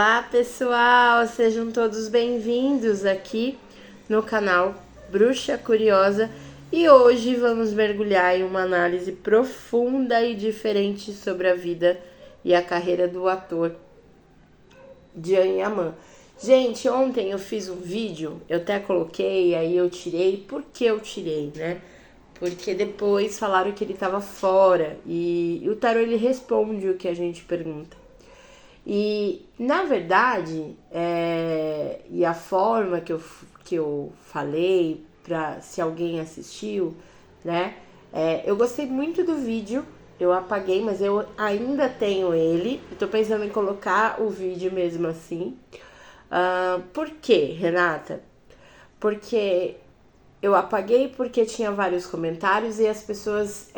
Olá pessoal, sejam todos bem-vindos aqui no canal Bruxa Curiosa e hoje vamos mergulhar em uma análise profunda e diferente sobre a vida e a carreira do ator Can Yaman. Gente, ontem eu fiz um vídeo, eu até coloquei, aí eu tirei, por que eu tirei, né? Porque depois falaram que ele estava fora e o tarô ele responde o que a gente pergunta. E, na verdade, e a forma que eu falei, pra, se alguém assistiu, né? Eu gostei muito do vídeo, eu apaguei, mas eu ainda tenho ele. Eu tô pensando em colocar o vídeo mesmo assim. Por quê, Renata? Porque eu apaguei porque tinha vários comentários e as pessoas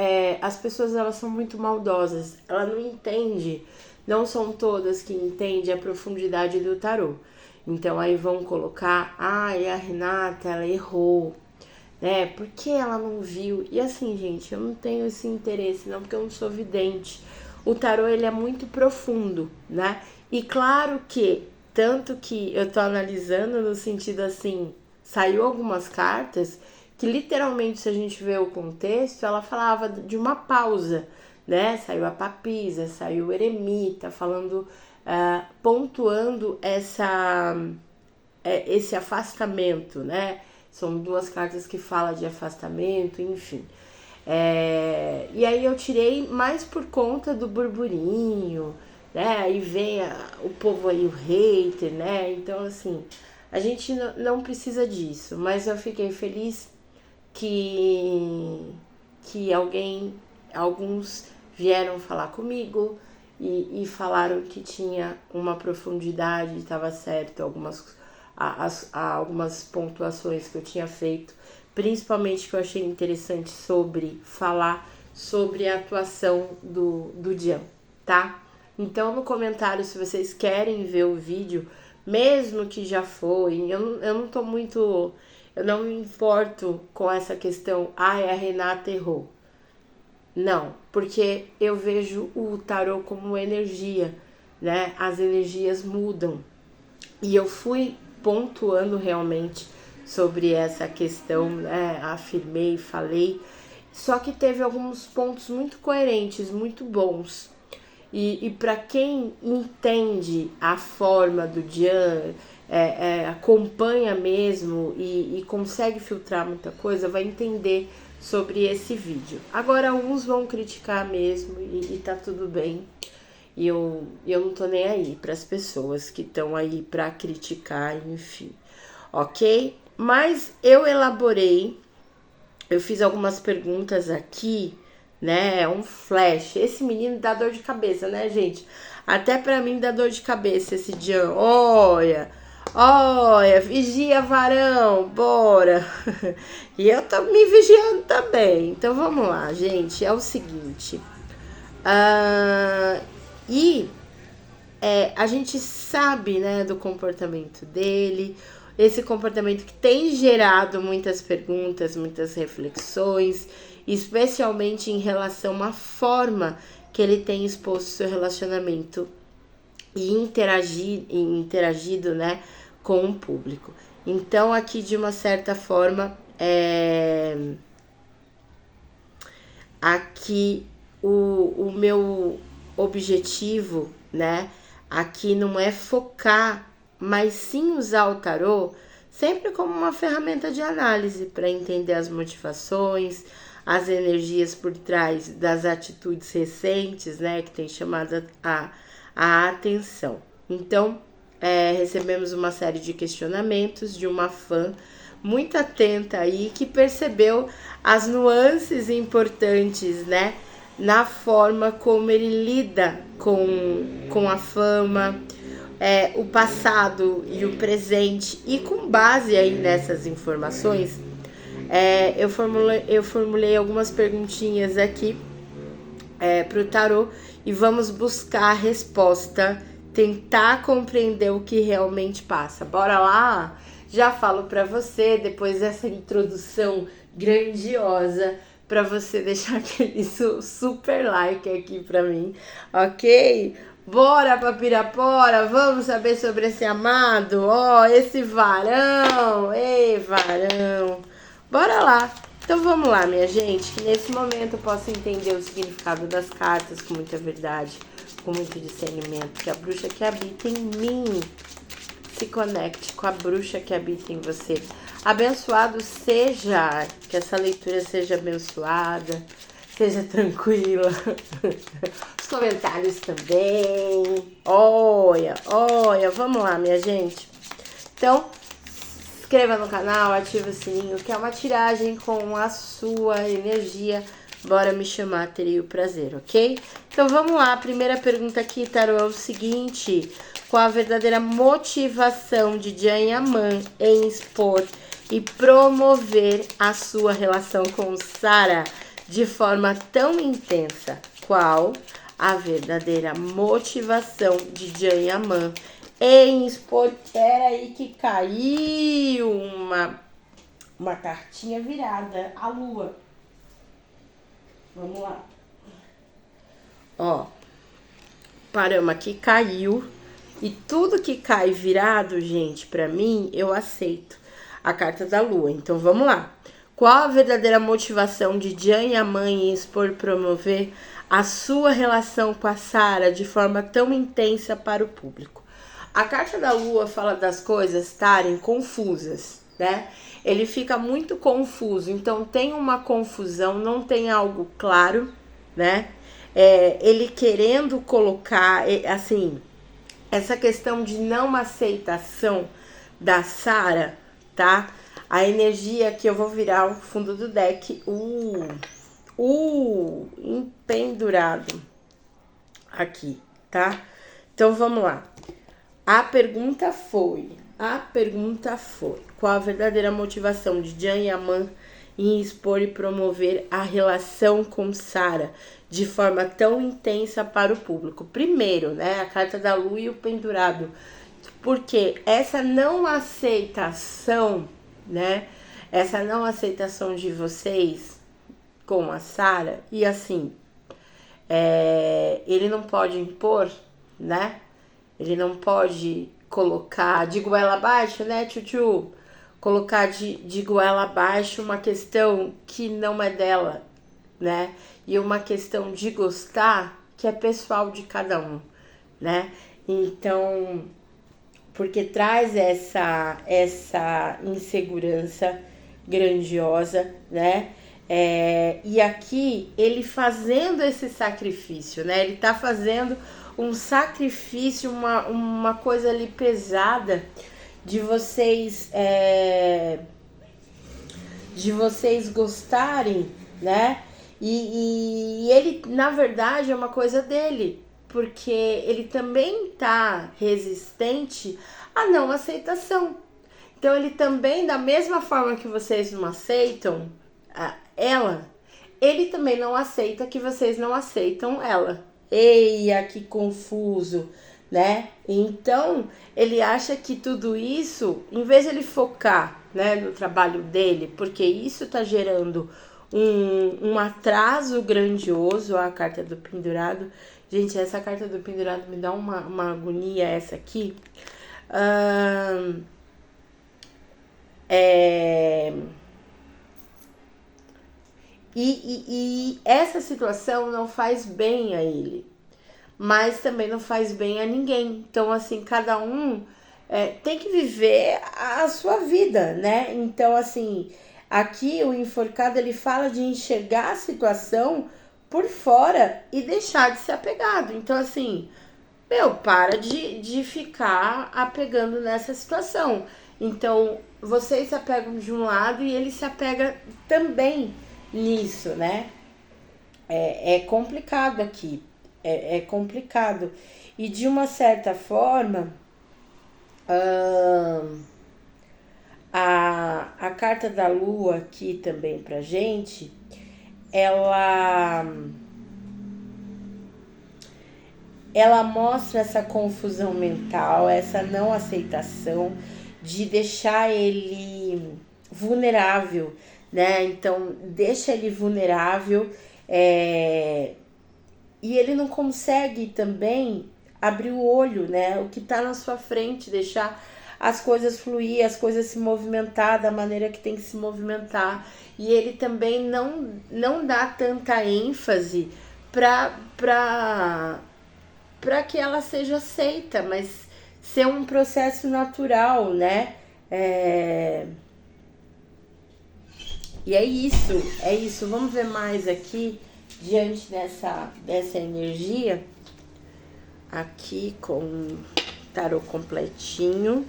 elas são muito maldosas. Ela não entende, não são todas que entendem a profundidade do tarô. Então aí vão colocar, a Renata, ela errou, né? Por que ela não viu? E assim, gente, eu não tenho esse interesse, não, porque eu não sou vidente. O tarô, ele é muito profundo, né? E claro que, tanto que eu tô analisando no sentido assim, saiu algumas cartas que literalmente, se a gente vê o contexto, ela falava de uma pausa, né? Saiu a papisa, saiu o eremita, falando, pontuando esse afastamento, né? São duas cartas que falam de afastamento, enfim. E aí eu tirei mais por conta do burburinho, né? Aí vem o povo aí, o hater, né? Então, assim, a gente não precisa disso, mas eu fiquei feliz que alguns vieram falar comigo e falaram que tinha uma profundidade, estava certo, algumas pontuações que eu tinha feito, principalmente que eu achei interessante sobre falar sobre a atuação do Can, tá? Então no comentário, se vocês querem ver o vídeo, mesmo que já foi, eu não tô muito, eu não me importo com essa questão, a Renata errou. Não, porque eu vejo o tarô como energia, né? As energias mudam. E eu fui pontuando realmente sobre essa questão, né? Afirmei, falei. Só que teve alguns pontos muito coerentes, muito bons. E para quem entende a forma do Can, acompanha mesmo e consegue filtrar muita coisa, vai entender sobre esse vídeo. Agora, uns vão criticar mesmo e tá tudo bem. E eu não tô nem aí para as pessoas que estão aí para criticar, enfim. Ok? Mas eu elaborei, eu fiz algumas perguntas aqui, né? É um flash. Esse menino dá dor de cabeça, né, gente? Até pra mim dá dor de cabeça esse Can. Olha, vigia, varão, bora. E eu tô me vigiando também. Então vamos lá, gente. É o seguinte. A gente sabe, né, do comportamento dele. Esse comportamento que tem gerado muitas perguntas, muitas reflexões, especialmente em relação à forma que ele tem exposto seu relacionamento e interagido, né, com o público. Então, aqui, de uma certa forma, aqui o meu objetivo, né, aqui não é focar, mas sim usar o tarô sempre como uma ferramenta de análise para entender as motivações, as energias por trás das atitudes recentes, né, que tem chamado a atenção. Então, recebemos uma série de questionamentos de uma fã muito atenta aí, que percebeu as nuances importantes, né, na forma como ele lida com a fama, o passado e o presente. E com base aí nessas informações, eu formulei algumas perguntinhas aqui para o tarô e vamos buscar a resposta, tentar compreender o que realmente passa. Bora lá? Já falo para você, depois dessa introdução grandiosa, para você deixar aquele super like aqui para mim, ok? Bora pra Pirapora, vamos saber sobre esse amado, esse varão, ei varão, bora lá. Então vamos lá, minha gente, que nesse momento eu possa entender o significado das cartas com muita verdade, com muito discernimento, que a bruxa que habita em mim se conecte com a bruxa que habita em você. Abençoado seja, que essa leitura seja abençoada, seja tranquila. Os comentários também. Olha, vamos lá, minha gente. Então, se inscreva no canal, ative o sininho, que é uma tiragem com a sua energia. Bora me chamar, terei o prazer, ok? Então vamos lá, a primeira pergunta aqui, Tarô, é o seguinte: qual a verdadeira motivação de Jan Yaman em expor e promover a sua relação com Sara de forma tão intensa? Qual a verdadeira motivação de Jan Yaman em expor? Peraí que caiu uma cartinha virada, a lua. Vamos lá. Ó, paramos aqui, caiu. E tudo que cai virado, gente, pra mim, eu aceito. A carta da lua. Então, vamos lá. Qual a verdadeira motivação de Jan Yaman em expor e promover a sua relação com a Sara de forma tão intensa para o público? A carta da lua fala das coisas estarem confusas, né? Ele fica muito confuso, então tem uma confusão, não tem algo claro, né? Ele querendo colocar, assim, essa questão de não aceitação da Sara, tá? A energia que eu vou virar o fundo do deck, empendurado aqui, tá? Então vamos lá. A pergunta foi, qual a verdadeira motivação de Jan Yaman em expor e promover a relação com Sara de forma tão intensa para o público? Primeiro, né, a carta da lua e o pendurado, porque essa não aceitação, né, essa não aceitação de vocês com a Sara, e assim, ele não pode impor, né, ele não pode colocar de goela abaixo, né, tchutchu? Colocar de goela abaixo uma questão que não é dela, né? E uma questão de gostar que é pessoal de cada um, né? Então, porque traz essa insegurança grandiosa, né? E aqui ele fazendo esse sacrifício, né? Ele tá fazendo um sacrifício, uma coisa ali pesada de vocês gostarem, né? E ele, na verdade, é uma coisa dele, porque ele também tá resistente à não aceitação. Então ele também, da mesma forma que vocês não aceitam ela, ele também não aceita que vocês não aceitam ela. Eia, que confuso, né? Então, ele acha que tudo isso, em vez de ele focar, né, no trabalho dele, porque isso tá gerando um atraso grandioso, a carta do pendurado. Gente, essa carta do pendurado me dá uma agonia, essa aqui. E essa situação não faz bem a ele, mas também não faz bem a ninguém. Então, assim, cada um tem que viver a sua vida, né? Então, assim, aqui o enforcado, ele fala de enxergar a situação por fora e deixar de ser apegado. Então, assim, para de ficar apegando nessa situação. Então, vocês se apegam de um lado e ele se apega também nisso, né? É complicado aqui. É complicado. E de uma certa forma, a carta da lua aqui também pra gente, ela mostra essa confusão mental, essa não aceitação de deixar ele vulnerável, né? Então, deixa ele vulnerável, e ele não consegue também abrir o olho, né? O que tá na sua frente, deixar as coisas fluir, as coisas se movimentar da maneira que tem que se movimentar. E ele também não dá tanta ênfase para que ela seja aceita, mas ser um processo natural, né? E é isso. Vamos ver mais aqui, diante dessa energia, aqui com o tarô completinho.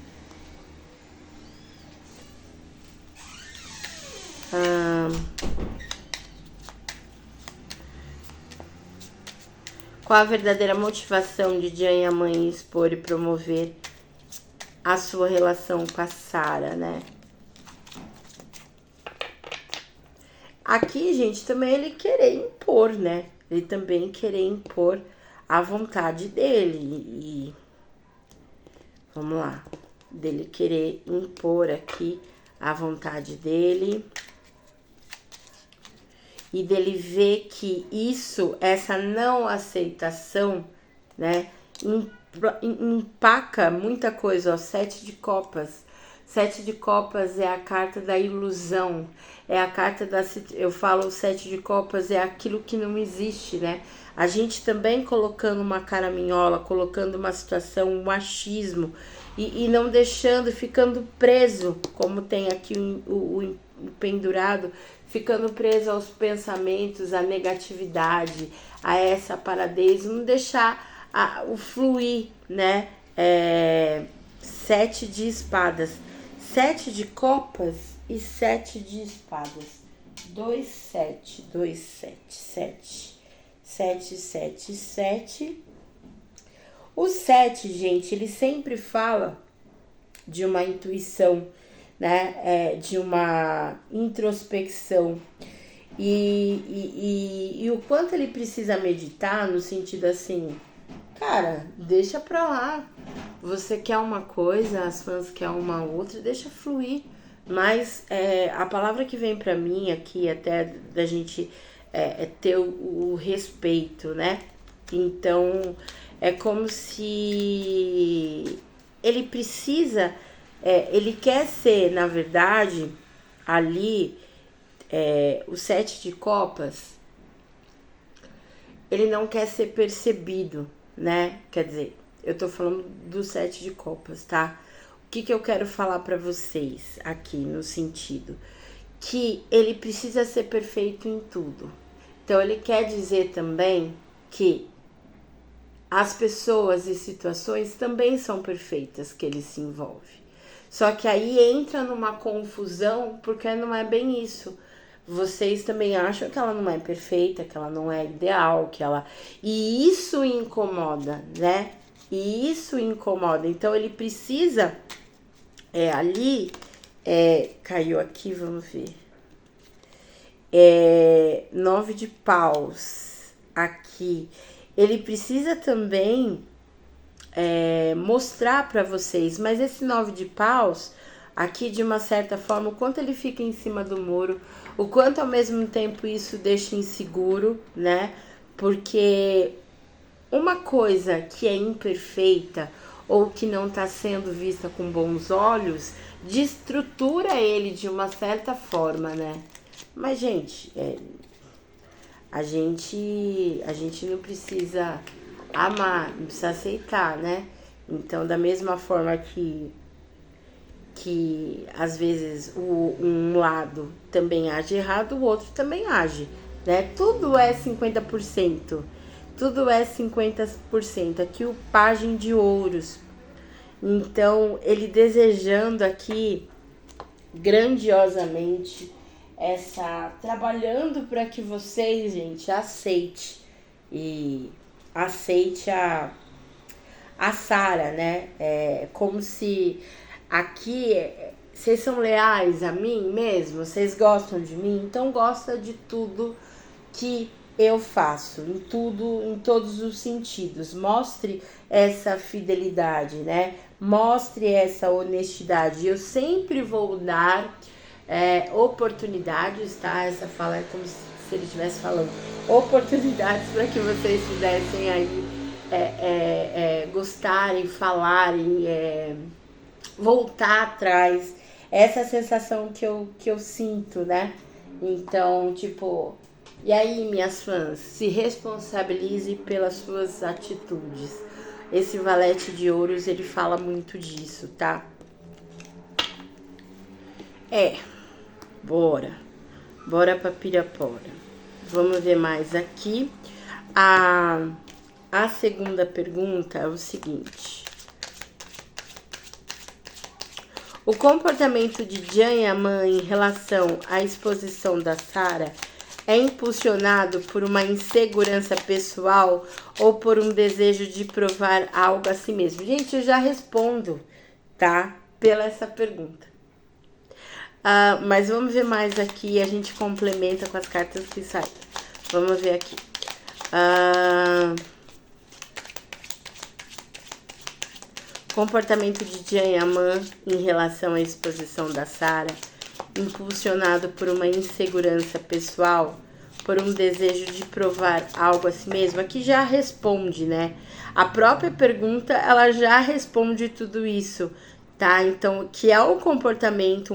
Qual a verdadeira motivação de Jian e a mãe expor e promover a sua relação com a Sara, né? Aqui, gente, também ele querer impor, né? Ele também querer impor a vontade dele. E vamos lá. Dele querer impor aqui a vontade dele. E dele ver que isso, essa não aceitação, né? Empaca muita coisa, ó. 7 de copas. 7 de copas é a carta da ilusão, é a carta da... Eu falo 7 de copas é aquilo que não existe, né? A gente também colocando uma caraminhola, colocando uma situação, um machismo, e não deixando, ficando preso, como tem aqui o pendurado, ficando preso aos pensamentos, à negatividade, a essa paradez, não deixar o fluir, né? 7 de espadas. 7 de copas e 7 de espadas. 2, 7, 2, 7, 7. 7, 7, 7. O 7, gente, ele sempre fala de uma intuição, né? De uma introspecção. E o quanto ele precisa meditar no sentido assim, cara, deixa pra lá. Você quer uma coisa, as fãs querem uma outra, deixa fluir. Mas a palavra que vem pra mim aqui, até da gente ter o respeito, né? Então, é como se ele precisa, ele quer ser, na verdade, ali, o 7 de copas, ele não quer ser percebido, né? Quer dizer, eu tô falando do 7 de copas, tá? O que eu quero falar pra vocês aqui no sentido que ele precisa ser perfeito em tudo. Então ele quer dizer também que as pessoas e situações também são perfeitas que ele se envolve. Só que aí entra numa confusão porque não é bem isso. Vocês também acham que ela não é perfeita, que ela não é ideal, que ela... E isso incomoda, né? E isso incomoda. Então ele precisa ali... caiu aqui, vamos ver. 9 de paus aqui. Ele precisa também mostrar para vocês, mas esse 9 de paus aqui, de uma certa forma, o quanto ele fica em cima do muro, o quanto ao mesmo tempo isso deixa inseguro, né? Porque uma coisa que é imperfeita ou que não está sendo vista com bons olhos, destrutura ele de uma certa forma, né? Mas, gente, a gente não precisa amar, não precisa aceitar, né? Então, da mesma forma que às vezes um lado também age errado, o outro também age, né? Tudo é 50%. Tudo é 50%. Aqui o pajem de ouros. Então, ele desejando aqui grandiosamente trabalhando para que vocês, gente, aceite a Sara, né? Como se aqui vocês são leais a mim mesmo, vocês gostam de mim, então gosta de tudo que eu faço, em todos os sentidos. Mostre essa fidelidade, né? Mostre essa honestidade. Eu sempre vou dar oportunidades, tá? Essa fala é como se ele estivesse falando oportunidades para que vocês pudessem aí gostarem, falarem, voltar atrás. Essa é a sensação que eu sinto, né? Então, tipo, e aí, minhas fãs, se responsabilize pelas suas atitudes. Esse valete de ouros, ele fala muito disso, tá? Bora pra Pirapora. Vamos ver mais aqui. A segunda pergunta é o seguinte. O comportamento de Jan Yaman em relação à exposição da Sarah é impulsionado por uma insegurança pessoal ou por um desejo de provar algo a si mesmo? Gente, eu já respondo, tá? Pela essa pergunta. Mas vamos ver mais aqui, a gente complementa com as cartas que saem. Vamos ver aqui. Comportamento de Jan Yaman em relação à exposição da Sarah, impulsionado por uma insegurança pessoal, por um desejo de provar algo a si mesmo. Aqui já responde, né? A própria pergunta, ela já responde tudo isso, tá? Então, que é um comportamento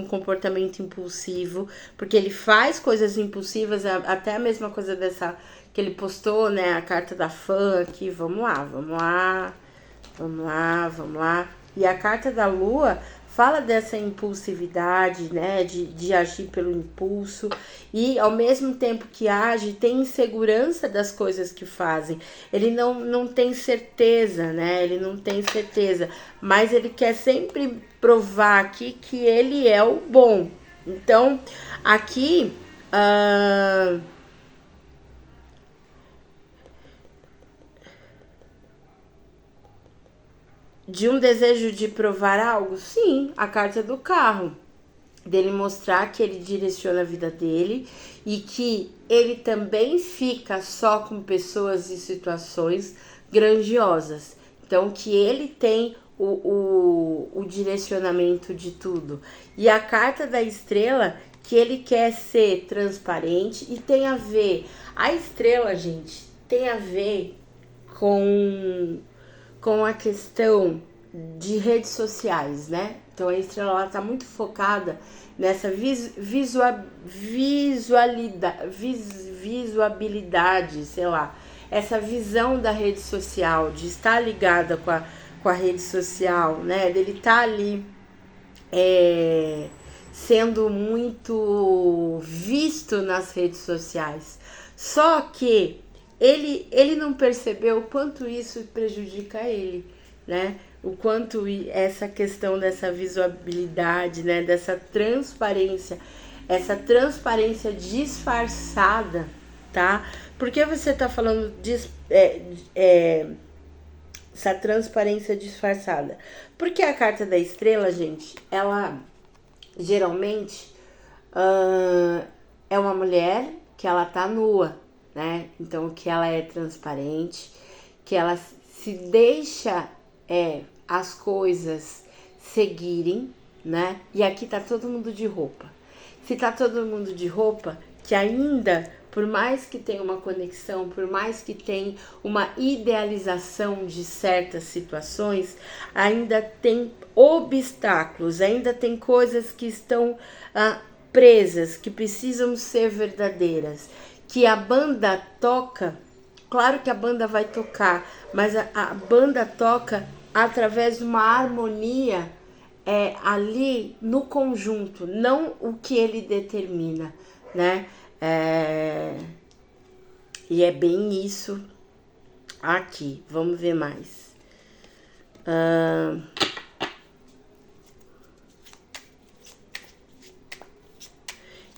impulsivo, porque ele faz coisas impulsivas, até a mesma coisa dessa que ele postou, né? A carta da fã aqui, vamos lá. E a carta da lua fala dessa impulsividade, né? De agir pelo impulso. E ao mesmo tempo que age, tem insegurança das coisas que fazem. Ele não tem certeza, né? Ele não tem certeza. Mas ele quer sempre provar aqui que ele é o bom. Então, aqui... de um desejo de provar algo? Sim, a carta do carro. Dele mostrar que ele direciona a vida dele e que ele também fica só com pessoas e situações grandiosas. Então, que ele tem o direcionamento de tudo. E a carta da estrela, que ele quer ser transparente e tem a ver... A estrela, gente, tem a ver com a questão de redes sociais, né? Então a estrela ela tá muito focada nessa visualidade, sei lá, essa visão da rede social, de estar ligada com a rede social, né? Dele tá ali sendo muito visto nas redes sociais. Só que ele não percebeu o quanto isso prejudica ele, né? O quanto essa questão dessa visibilidade, né? Dessa transparência, essa transparência disfarçada, tá? Por que você tá falando essa transparência disfarçada? Porque a carta da estrela, gente, ela geralmente é uma mulher que ela tá nua, né? Então, que ela é transparente, que ela se deixa as coisas seguirem, né? E aqui tá todo mundo de roupa. Se tá todo mundo de roupa, que ainda, por mais que tenha uma conexão, por mais que tenha uma idealização de certas situações, ainda tem obstáculos, ainda tem coisas que estão presas, que precisam ser verdadeiras. Que a banda toca, claro que a banda vai tocar, mas a banda toca através de uma harmonia ali no conjunto, não o que ele determina, né? E é bem isso aqui. Vamos ver mais.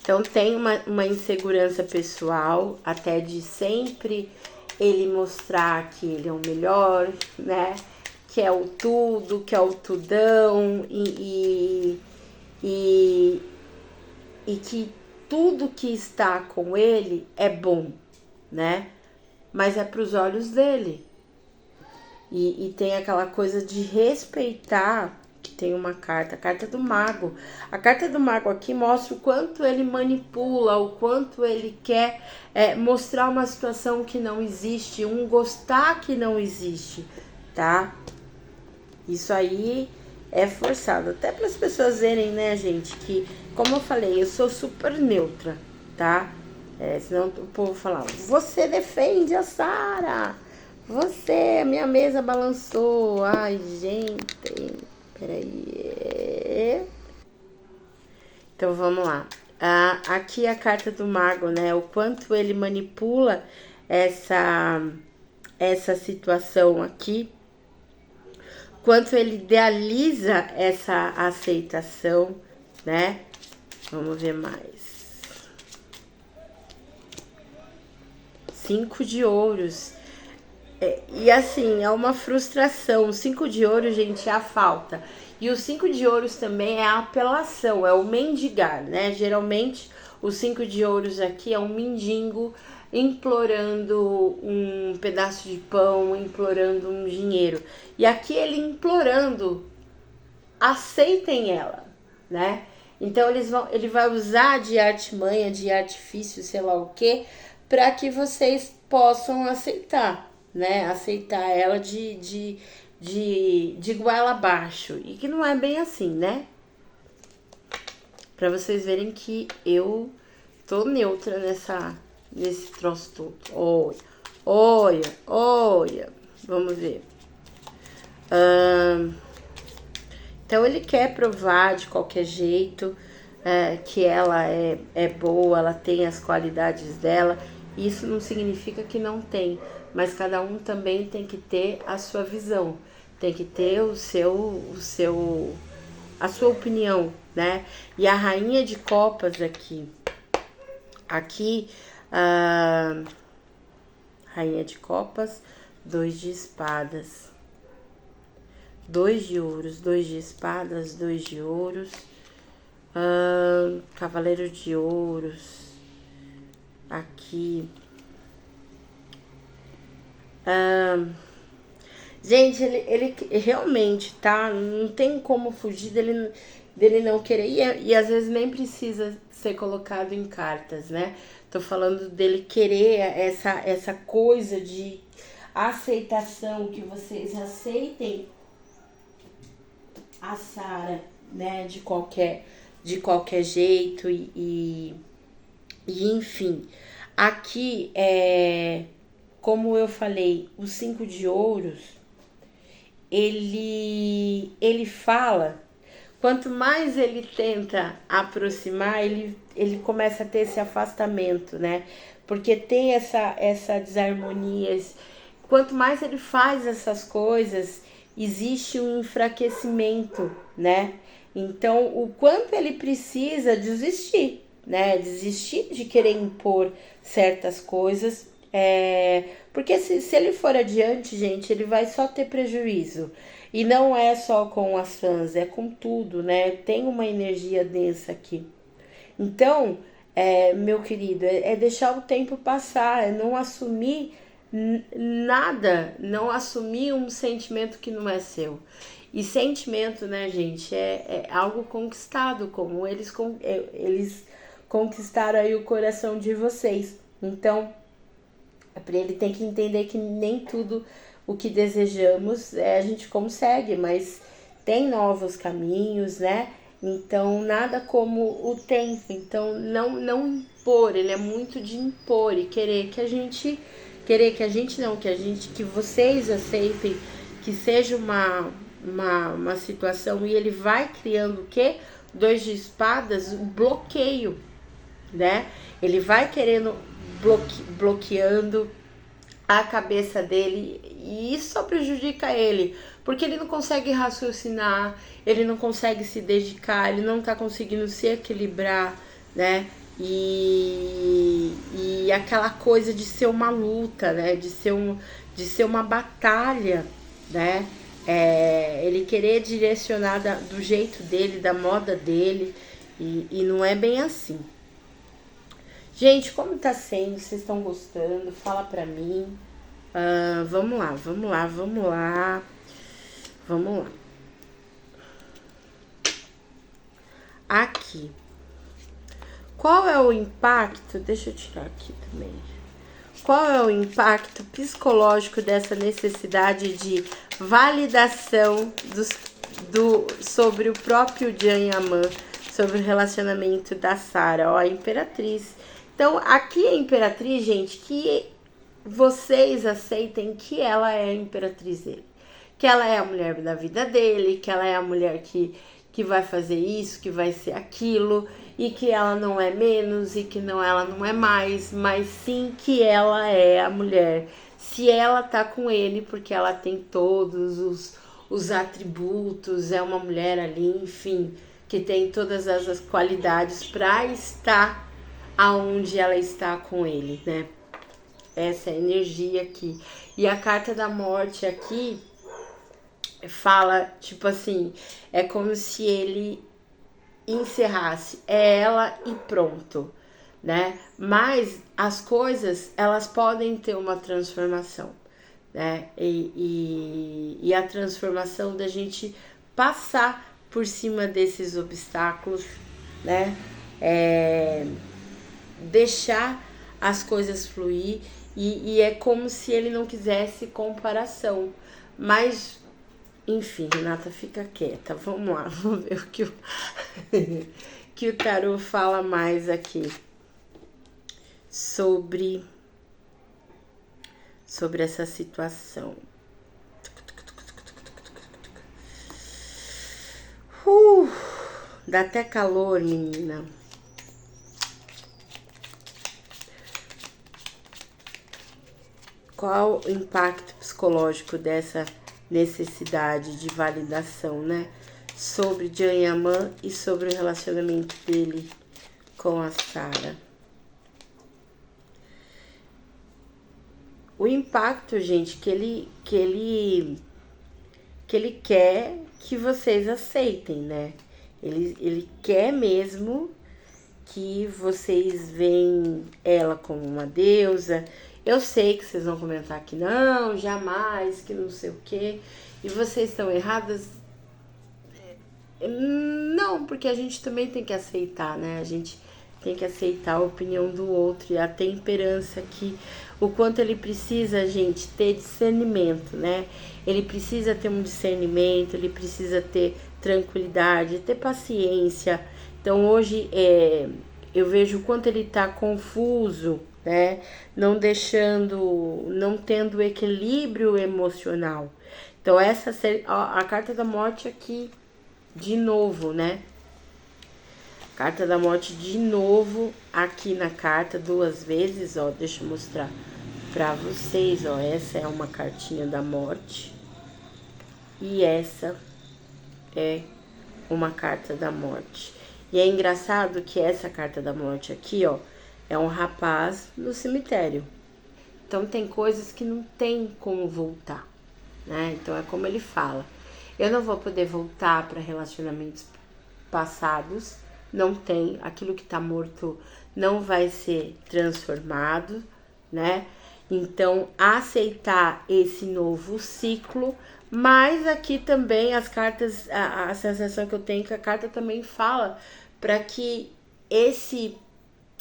Então tem uma insegurança pessoal, até de sempre ele mostrar que ele é o melhor, né? Que é o tudo, que é o tudão e que tudo que está com ele é bom, né? Mas é para os olhos dele. E tem aquela coisa de respeitar tem uma carta, a carta do mago. A carta do mago aqui mostra o quanto ele manipula, o quanto ele quer mostrar uma situação que não existe, um gostar que não existe, tá? Isso aí é forçado, até para as pessoas verem, né, gente, que, como eu falei, eu sou super neutra, tá? Senão o povo fala, você defende a Sara, você, minha mesa balançou, ai, gente, peraí. Então, vamos lá. Aqui a carta do mago, né, o quanto ele manipula essa situação aqui, quanto ele idealiza essa aceitação, né? Vamos ver mais. 5 de ouros. E assim, é uma frustração. O 5 de ouros, gente, é a falta. E o 5 de ouros também é a apelação, é o mendigar, né? Geralmente, o 5 de ouros aqui é um mendigo implorando um pedaço de pão, implorando um dinheiro. E aqui ele implorando, aceitem ela, né? Então ele vai usar de artimanha, de artifício, sei lá o que, para que vocês possam aceitar, né? Aceitar ela de goela abaixo. E que não é bem assim, né? Para vocês verem que eu tô neutra nesse troço todo. Olha. Vamos ver. Então ele quer provar de qualquer jeito que ela é boa, ela tem as qualidades dela. Isso não significa que não tem, mas cada um também tem que ter a sua visão, tem que ter a sua opinião, né? E a rainha de copas aqui, rainha de copas, 2 de espadas, 2 de ouros, 2 de espadas, 2 de ouros, cavaleiro de ouros, aqui. Gente, ele realmente, tá? Não tem como fugir dele não querer, e às vezes nem precisa ser colocado em cartas, né? Tô falando dele querer essa coisa de aceitação, que vocês aceitem a Sara, né, de qualquer jeito e enfim. Aqui como eu falei, o 5 de ouros, ele fala, quanto mais ele tenta aproximar, ele começa a ter esse afastamento, né? Porque tem essa desarmonia. Quanto mais ele faz essas coisas, existe um enfraquecimento, né? Então, o quanto ele precisa desistir, né? Desistir de querer impor certas coisas. Porque se ele for adiante, gente, ele vai só ter prejuízo. E não é só com as fãs, é com tudo, né? Tem uma energia densa aqui. Então, meu querido, é deixar o tempo passar, é não assumir nada, não assumir um sentimento que não é seu. E sentimento, né, gente, é algo conquistado, como eles conquistaram aí o coração de vocês. Então, ele tem que entender que nem tudo o que desejamos a gente consegue, mas tem novos caminhos, né? Então, nada como o tempo. Então, não impor, ele é muito de impor e que vocês aceitem, que seja uma situação, e ele vai criando o quê? 2 de espadas, o bloqueio, né? Ele vai querendo bloqueando a cabeça dele, e isso só prejudica ele, porque ele não consegue raciocinar, ele não consegue se dedicar, ele não tá conseguindo se equilibrar, né? E aquela coisa de ser uma luta, né? De ser uma batalha, né? Ele querer direcionar do jeito dele, da moda dele, e não é bem assim. Gente, como tá sendo? Vocês estão gostando? Fala pra mim. Vamos lá. aqui. Qual é o impacto? Deixa eu tirar aqui também. Qual é o impacto psicológico dessa necessidade de validação sobre o próprio Jan Yaman, sobre o relacionamento da Sarah, ó, a Imperatriz. Então, aqui a Imperatriz, gente, que vocês aceitem que ela é a Imperatriz dele. Que ela é a mulher da vida dele, que ela é a mulher que vai fazer isso, que vai ser aquilo, e que ela não é menos, e que ela não é mais, mas sim que ela é a mulher. Se ela tá com ele, porque ela tem todos os atributos, é uma mulher ali, enfim, que tem todas as qualidades para estar aonde ela está com ele, né? Essa é a energia aqui. E a carta da morte aqui fala, tipo assim, é como se ele encerrasse, é ela e pronto, né? Mas as coisas, elas podem ter uma transformação, né? E a transformação da gente passar por cima desses obstáculos, né? Deixar as coisas fluir e é como se ele não quisesse comparação, mas enfim, Renata, fica quieta, vamos lá, vamos ver o que o tarô fala mais aqui sobre essa situação. Dá até calor, menina. Qual o impacto psicológico dessa necessidade de validação, né? Sobre Jan Yaman e sobre o relacionamento dele com a Sarah. O impacto, gente, que ele quer que vocês aceitem, né? Ele quer mesmo que vocês veem ela como uma deusa. Eu sei que vocês vão comentar que não, jamais, que não sei o quê. E vocês estão erradas? Não, porque a gente também tem que aceitar, né? A gente tem que aceitar a opinião do outro e a temperança aqui. O quanto ele precisa, gente, ter discernimento, né? Ele precisa ter um discernimento, ele precisa ter tranquilidade, ter paciência. Então hoje eu vejo o quanto ele tá confuso, né? Não tendo equilíbrio emocional. Então a carta da morte aqui de novo, né? Carta da morte de novo aqui na carta 2 vezes, ó, deixa eu mostrar pra vocês, ó, essa é uma cartinha da morte e essa é uma carta da morte. E é engraçado que essa carta da morte aqui, ó, é um rapaz no cemitério. Então tem coisas que não tem como voltar, né? Então é como ele fala. Eu não vou poder voltar para relacionamentos passados, não tem. Aquilo que tá morto não vai ser transformado, né? Então aceitar esse novo ciclo, mas aqui também as cartas, a sensação que eu tenho é que a carta também fala para que esse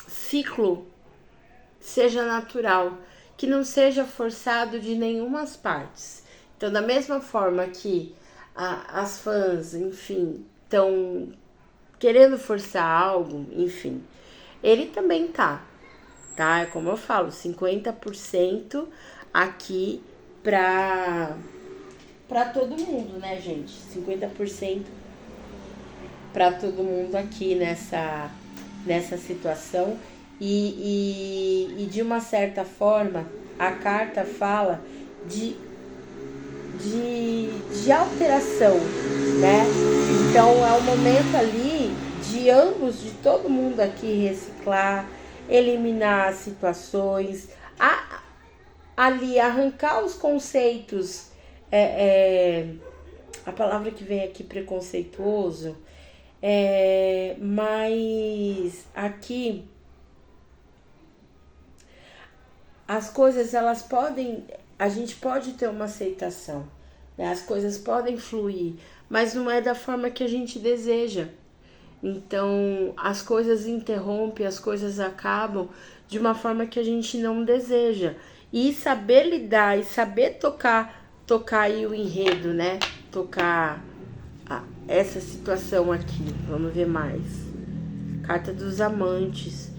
ciclo seja natural, que não seja forçado de nenhumas partes. Então, da mesma forma que as fãs, enfim, estão querendo forçar algo, enfim, ele também tá? É como eu falo, 50% aqui pra todo mundo, né, gente? 50% pra todo mundo aqui nessa situação. E de uma certa forma, a carta fala de alteração, né? Então é o momento ali de ambos, de todo mundo aqui reciclar, eliminar situações, ali arrancar os conceitos, a palavra que vem aqui, preconceituoso, mas aqui as coisas, elas podem, a gente pode ter uma aceitação, né? As coisas podem fluir, mas não é da forma que a gente deseja. Então as coisas interrompem, as coisas acabam de uma forma que a gente não deseja. E saber lidar e saber tocar aí o enredo, né? Tocar essa situação aqui. Vamos ver mais. Carta dos amantes.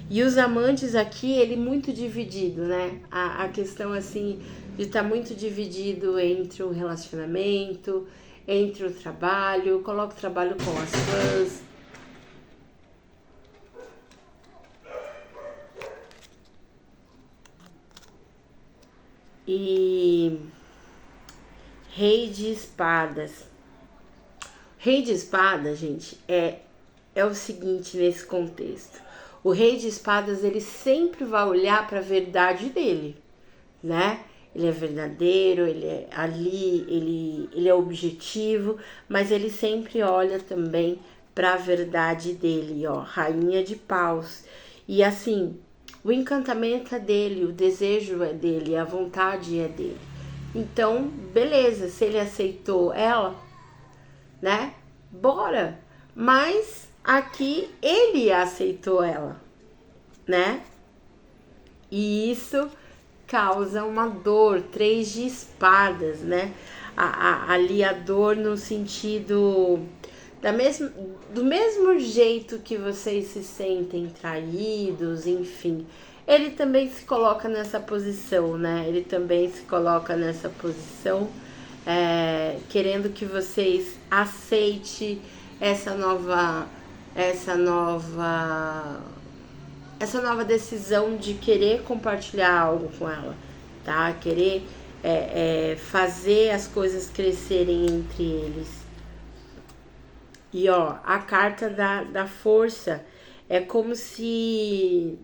E os amantes aqui, ele muito dividido, né? A questão assim de estar muito dividido entre o relacionamento, entre o trabalho. Coloca o trabalho com as fãs. E Rei de Espadas. Rei de Espadas, gente, é o seguinte nesse contexto. O Rei de Espadas, ele sempre vai olhar para a verdade dele, né? Ele é verdadeiro, ele é ali, ele é objetivo, mas ele sempre olha também para a verdade dele, ó, Rainha de Paus. E assim, o encantamento é dele, o desejo é dele, a vontade é dele. Então, beleza, se ele aceitou ela, né? Bora! Mas aqui ele aceitou ela, né? E isso causa uma dor, 3 de espadas, né? Ali a dor no sentido do mesmo jeito que vocês se sentem traídos, enfim. Ele também se coloca nessa posição, né? Ele também se coloca nessa posição, querendo que vocês aceitem essa nova decisão de querer compartilhar algo com ela, tá? Querer fazer as coisas crescerem entre eles. E ó, a carta da força é como se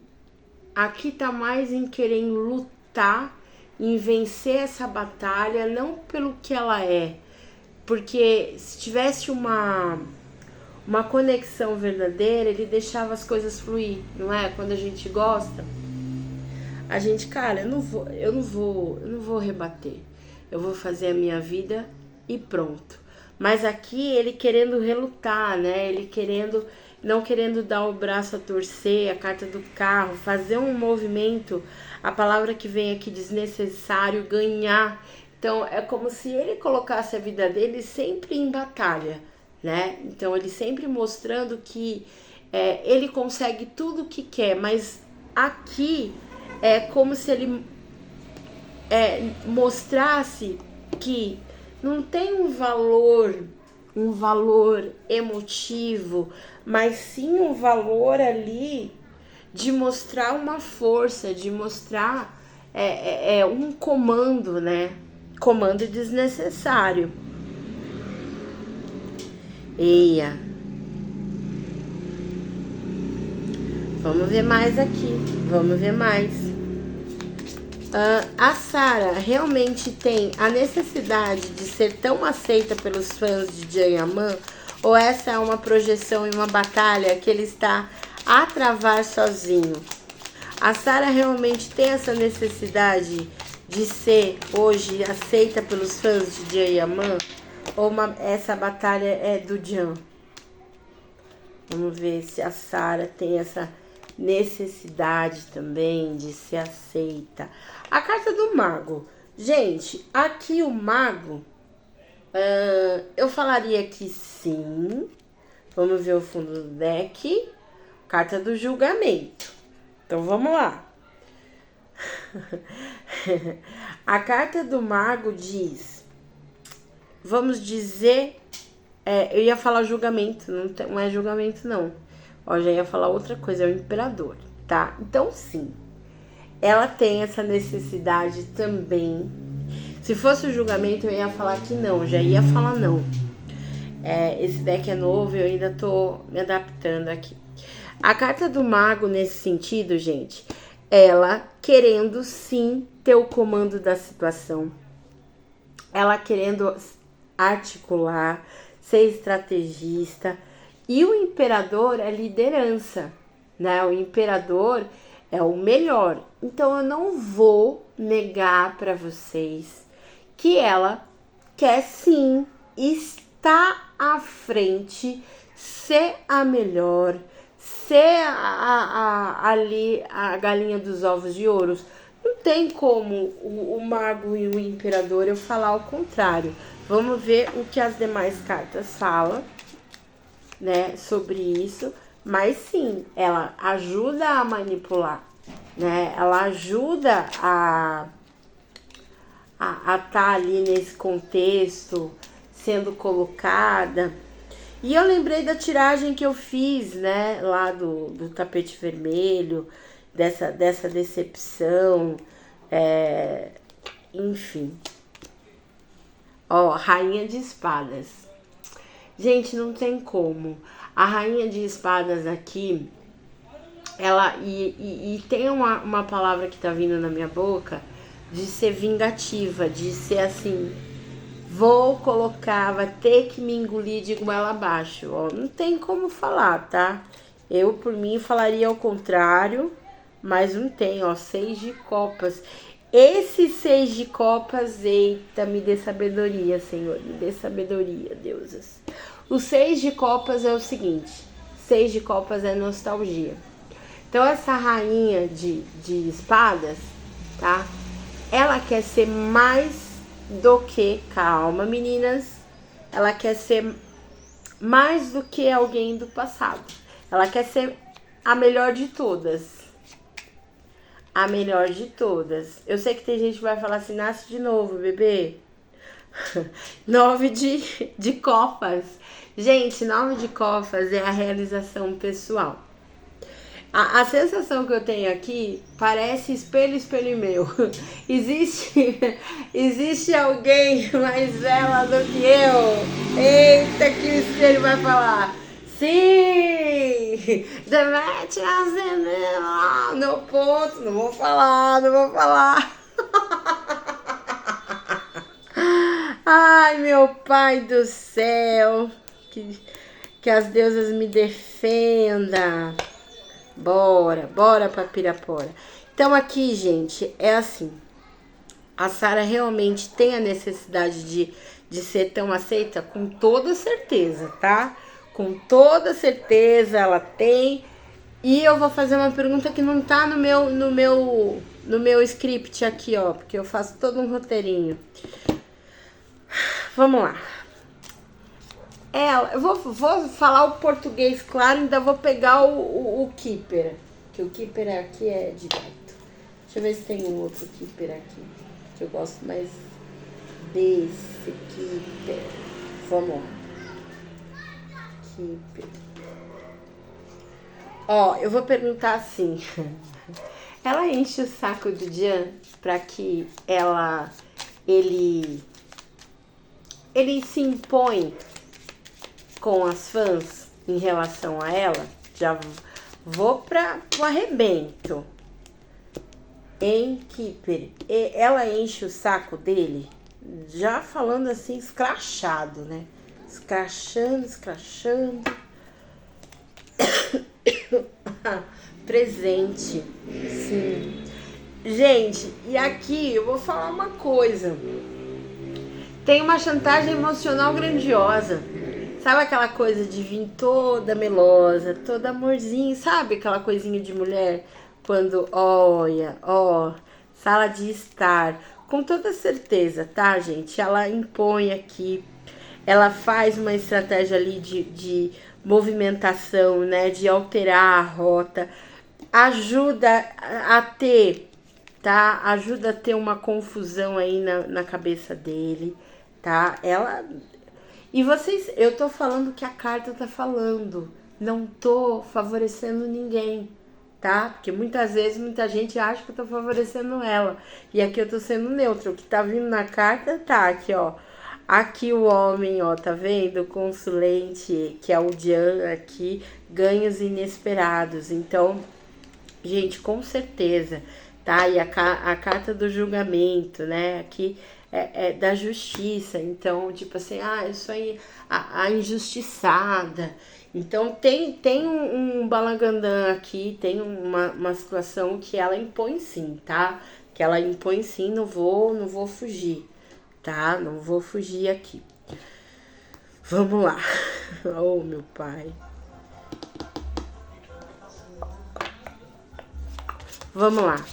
aqui tá mais em querer lutar, em vencer essa batalha, não pelo que ela é, porque se tivesse uma conexão verdadeira, ele deixava as coisas fluir, não é? Quando a gente gosta, a gente, cara, eu não vou rebater. Eu vou fazer a minha vida e pronto. Mas aqui ele querendo relutar, né? Ele não querendo dar o braço a torcer, a carta do carro, fazer um movimento, a palavra que vem aqui desnecessário, ganhar. Então é como se ele colocasse a vida dele sempre em batalha, né? Então ele sempre mostrando que ele consegue tudo o que quer, mas aqui é como se ele mostrasse que não tem um valor emotivo, mas sim um valor ali de mostrar uma força, de mostrar um comando, né? Comando desnecessário. Eia. Vamos ver mais aqui. Vamos ver mais. A Sarah realmente tem a necessidade de ser tão aceita pelos fãs de Jayaman? Ou essa é uma projeção e uma batalha que ele está a travar sozinho? A Sarah realmente tem essa necessidade de ser hoje aceita pelos fãs de Jayaman? Ou essa batalha é do Jan? Vamos ver se a Sarah tem essa necessidade também de ser aceita. A carta do mago. Gente, aqui o mago, eu falaria que sim. Vamos ver o fundo do deck. Carta do julgamento. Então vamos lá. A carta do mago diz, vamos dizer, eu ia falar julgamento, não é julgamento não. Ó, já ia falar outra coisa, é o imperador, tá? Então sim, ela tem essa necessidade também. Se fosse o julgamento, eu ia falar que não, já ia falar não. Esse deck é novo, eu ainda tô me adaptando aqui. A carta do mago, nesse sentido, gente, ela querendo sim ter o comando da situação. Ela querendo articular, ser estrategista. E o imperador é liderança, né? O imperador é o melhor. Então eu não vou negar para vocês que ela quer sim estar à frente, ser a melhor, ser ali a galinha dos ovos de ouro. Não tem como o mago e o imperador eu falar o contrário. Vamos ver o que as demais cartas falam, né, sobre isso. Mas sim, ela ajuda a manipular, né? Ela ajuda a estar ali nesse contexto, sendo colocada. E eu lembrei da tiragem que eu fiz, né, lá do tapete vermelho, dessa decepção, enfim. Ó, Rainha de Espadas. Gente, não tem como. A Rainha de Espadas aqui, ela, e tem uma palavra que tá vindo na minha boca, de ser vingativa, de ser assim, vou colocar, vai ter que me engolir de goela abaixo. Ó, não tem como falar, tá? Eu, por mim, falaria ao contrário, mas não tem, ó, 6 de copas. Esse 6 de copas, eita, me dê sabedoria, Senhor, me dê sabedoria, deusas. O 6 de copas é o seguinte, 6 de copas é nostalgia. Então, essa rainha de espadas, tá? Ela quer ser mais do que, calma, meninas, ela quer ser mais do que alguém do passado. Ela quer ser a melhor de todas. A melhor de todas. Eu sei que tem gente que vai falar assim, nasce de novo, bebê. 9 de copas. Gente, 9 de copas é a realização pessoal. A sensação que eu tenho aqui parece espelho, espelho meu. Existe alguém mais bela do que eu? Eita, que o espelho vai falar. Sim! Demete no ponto. Não vou falar. Ai, meu pai do céu. Que as deusas me defendam. Bora pra Pirapora. Então aqui, gente, é assim. A Sara realmente tem a necessidade de ser tão aceita? Com toda certeza, tá? Com toda certeza ela tem. E eu vou fazer uma pergunta que não tá no meu script aqui, ó. Porque eu faço todo um roteirinho. Vamos lá. Eu vou falar o português claro, ainda vou pegar o Keeper. Que o Keeper aqui é direto. Deixa eu ver se tem um outro Keeper aqui. Que eu gosto mais desse Keeper. Vamos lá. Keeper. Ó, eu vou perguntar assim. Ela enche o saco do Jan pra que ele se impõe com as fãs em relação a ela? Já vou para o arrebento. Em Keeper, ela enche o saco dele, já falando assim, escrachado, né? Escrachando. Presente, sim. Gente, e aqui eu vou falar uma coisa. Tem uma chantagem emocional grandiosa. Sabe aquela coisa de vir toda melosa, toda amorzinho, sabe aquela coisinha de mulher? Quando olha, sala de estar. Com toda certeza, tá, gente? Ela impõe aqui, ela faz uma estratégia ali de movimentação, né? De alterar a rota. Ajuda a ter, tá? Ajuda a ter uma confusão aí na cabeça dele, tá? Ela... E vocês, eu tô falando o que a carta tá falando, não tô favorecendo ninguém, tá? Porque muitas vezes muita gente acha que eu tô favorecendo ela, e aqui eu tô sendo neutra. O que tá vindo na carta tá aqui, ó. Aqui o homem, ó, tá vendo? O consulente, que é o Jan aqui, ganhos inesperados. Então, gente, com certeza, tá? E a carta do julgamento, né? Aqui é da justiça. Então, tipo assim, isso aí, a injustiçada. Então, tem um balangandã aqui, tem uma situação que ela impõe sim, tá? Que ela impõe sim, não vou fugir, tá? Não vou fugir aqui. Vamos lá. Oh, meu pai. Vamos lá.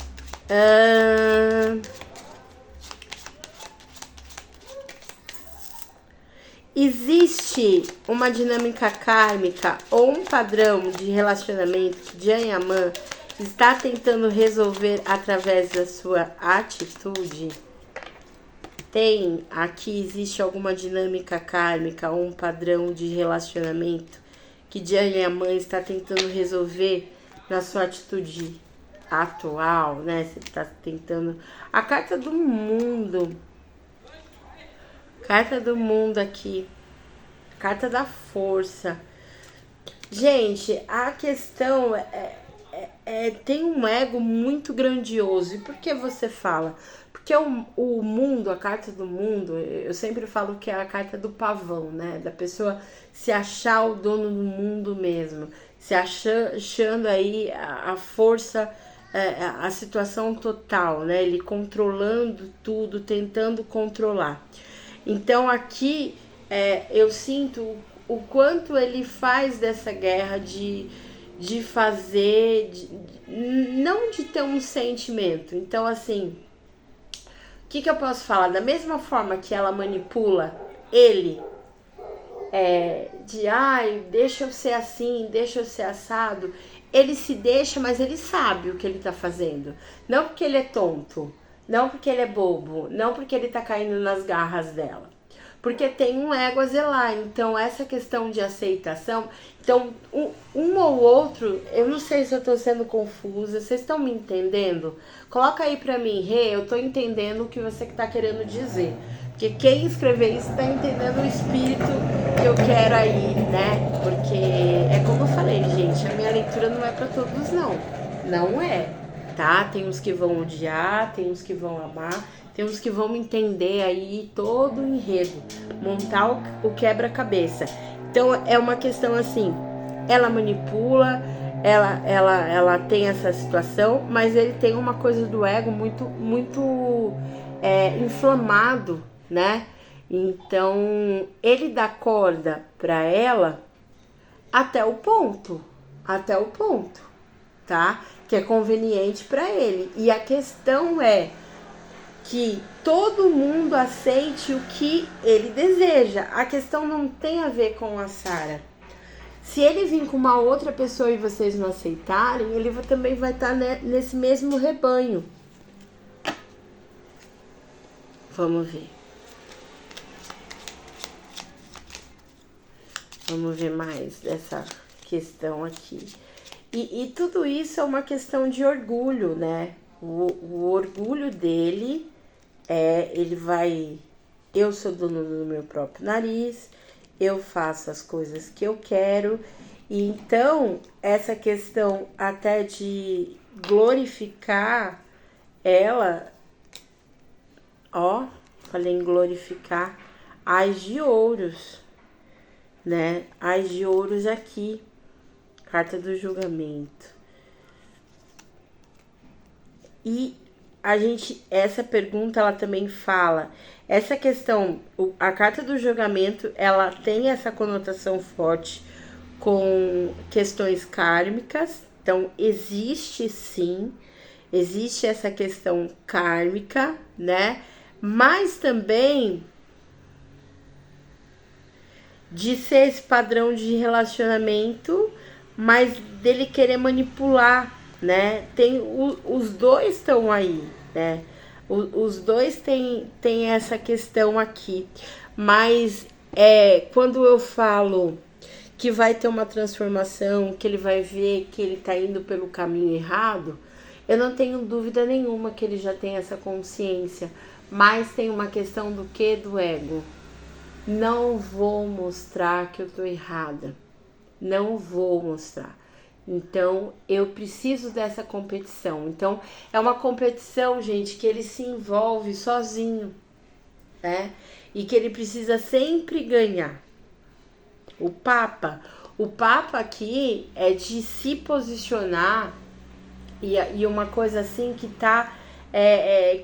Existe uma dinâmica kármica ou um padrão de relacionamento que Janyaman está tentando resolver através da sua atitude? Aqui existe alguma dinâmica kármica ou um padrão de relacionamento que Janyaman está tentando resolver na sua atitude atual, né? Você está tentando... A carta do mundo. Carta do mundo aqui. Carta da força. Gente, a questão tem um ego muito grandioso. E por que você fala? Porque o mundo, a carta do mundo, eu sempre falo que é a carta do pavão, né? Da pessoa se achar o dono do mundo mesmo. Se achando aí a força, a situação total, né? Ele controlando tudo, tentando controlar. Então aqui eu sinto o quanto ele faz dessa guerra de fazer, não de ter um sentimento. Então assim, o que eu posso falar? Da mesma forma que ela manipula ele, deixa eu ser assim, deixa eu ser assado, ele se deixa, mas ele sabe o que ele tá fazendo. Não porque ele é tonto, não porque ele é bobo, não porque ele tá caindo nas garras dela. Porque tem um ego a zelar. Então essa questão de aceitação, então um ou outro, eu não sei se eu tô sendo confusa, vocês estão me entendendo? Coloca aí pra mim, Rê, eu tô entendendo o que você tá querendo dizer. Porque quem escrever isso tá entendendo o espírito que eu quero aí, né? Porque é como eu falei, gente, a minha leitura não é pra todos não. Não é, tá? Tem uns que vão odiar, tem uns que vão amar, tem uns que vão entender aí todo o enredo, montar o quebra-cabeça. Então é uma questão assim, ela manipula, ela tem essa situação, mas ele tem uma coisa do ego muito inflamado, né? Então ele dá corda para ela até o ponto, tá? Que é conveniente para ele. E a questão é que todo mundo aceite o que ele deseja. A questão não tem a ver com a Sara. Se ele vir com uma outra pessoa e vocês não aceitarem, ele também vai estar nesse mesmo rebanho. Vamos ver. Vamos ver mais dessa questão aqui. E tudo isso é uma questão de orgulho, né? O orgulho dele ele vai... Eu sou dono do meu próprio nariz, eu faço as coisas que eu quero. E então, essa questão até de glorificar ela... falei em glorificar, Ás de Ouros, né? Ás de Ouros aqui, carta do julgamento. E essa pergunta, ela também fala, essa questão, a carta do julgamento, ela tem essa conotação forte com questões kármicas. Então, existe sim, existe essa questão kármica, né? Mas também de ser esse padrão de relacionamento, mas dele querer manipular, né? Os dois estão aí, né? Os dois tem essa questão aqui. Mas quando eu falo que vai ter uma transformação, que ele vai ver que ele tá indo pelo caminho errado, eu não tenho dúvida nenhuma que ele já tem essa consciência. Mas tem uma questão do quê? Do ego. Não vou mostrar que eu tô errada. Não vou mostrar. Então, eu preciso dessa competição. Então, é uma competição, gente, que ele se envolve sozinho, né? E que ele precisa sempre ganhar. O Papa aqui é de se posicionar e uma coisa assim que tá